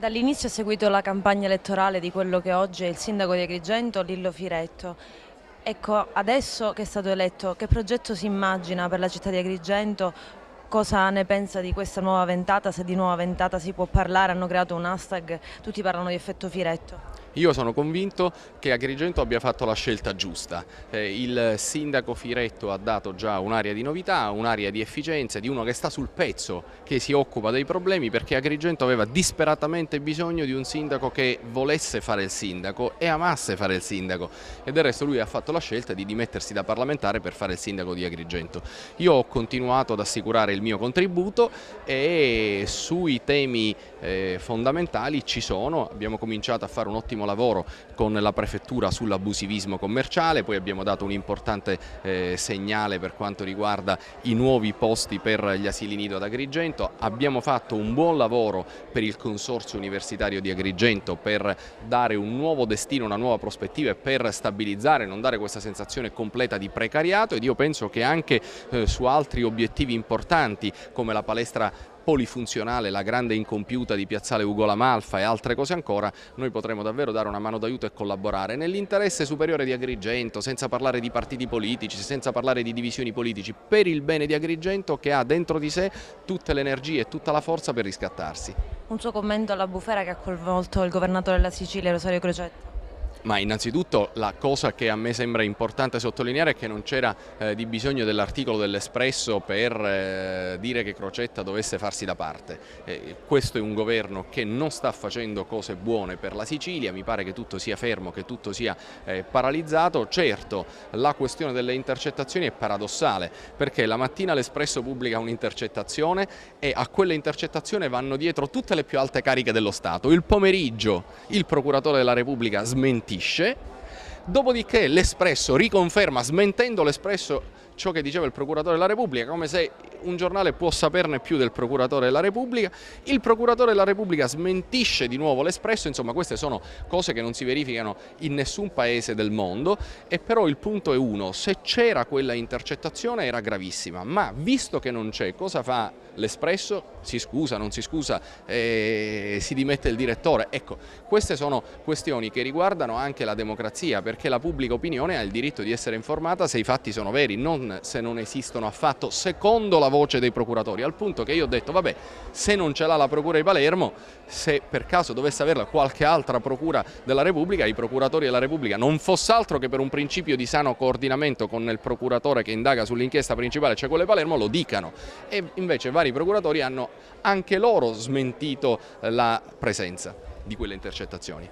Dall'inizio ho seguito la campagna elettorale di quello che oggi è il sindaco di Agrigento, Lillo Firetto. Ecco, adesso che è stato eletto, che progetto si immagina per la città di Agrigento? Cosa ne pensa di questa nuova ventata? Se di nuova ventata si può parlare, hanno creato un hashtag, tutti parlano di effetto Firetto. Io sono convinto che Agrigento abbia fatto la scelta giusta. Il sindaco Firetto ha dato già un'aria di novità, un'aria di efficienza, di uno che sta sul pezzo, che si occupa dei problemi, perché Agrigento aveva disperatamente bisogno di un sindaco che volesse fare il sindaco e amasse fare il sindaco. E del resto lui ha fatto la scelta di dimettersi da parlamentare per fare il sindaco di Agrigento. Io ho continuato ad assicurare il mio contributo e sui temi fondamentali ci sono. Abbiamo cominciato a fare un ottimo lavoro con la prefettura sull'abusivismo commerciale, poi abbiamo dato un importante segnale per quanto riguarda i nuovi posti per gli asili nido ad Agrigento, abbiamo fatto un buon lavoro per il consorzio universitario di Agrigento per dare un nuovo destino, una nuova prospettiva e per stabilizzare, non dare questa sensazione completa di precariato, ed io penso che anche su altri obiettivi importanti come la palestra polifunzionale, la grande incompiuta di Piazzale Ugo La Malfa e altre cose ancora, noi potremo davvero dare una mano d'aiuto e collaborare nell'interesse superiore di Agrigento, senza parlare di partiti politici, senza parlare di divisioni politici, per il bene di Agrigento, che ha dentro di sé tutte le energie e tutta la forza per riscattarsi. Un suo commento alla bufera che ha coinvolto il governatore della Sicilia, Rosario Crocetta. Ma innanzitutto la cosa che a me sembra importante sottolineare è che non c'era di bisogno dell'articolo dell'Espresso per dire che Crocetta dovesse farsi da parte. Questo è un governo che non sta facendo cose buone per la Sicilia, mi pare che tutto sia fermo, che tutto sia paralizzato. Certo, la questione delle intercettazioni è paradossale, perché la mattina l'Espresso pubblica un'intercettazione e a quella intercettazione vanno dietro tutte le più alte cariche dello Stato. Il pomeriggio il procuratore della Repubblica smentisce. Dopodiché l'Espresso riconferma, smentendo l'Espresso, ciò che diceva il procuratore della Repubblica, come se un giornale può saperne più del procuratore della Repubblica. Il procuratore della Repubblica smentisce di nuovo l'Espresso. Insomma, queste sono cose che non si verificano in nessun paese del mondo, e però il punto è uno: se c'era quella intercettazione era gravissima, ma visto che non c'è, cosa fa l'Espresso? Si scusa, non si scusa, si dimette il direttore. Ecco, queste sono questioni che riguardano anche la democrazia, perché la pubblica opinione ha il diritto di essere informata se i fatti sono veri, non se non esistono affatto, secondo la voce dei procuratori, al punto che io ho detto: vabbè, se non ce l'ha la Procura di Palermo, se per caso dovesse averla qualche altra Procura della Repubblica, i procuratori della Repubblica, non fosse altro che per un principio di sano coordinamento con il procuratore che indaga sull'inchiesta principale, cioè quella di Palermo, lo dicano. E invece vari procuratori hanno anche loro smentito la presenza di quelle intercettazioni.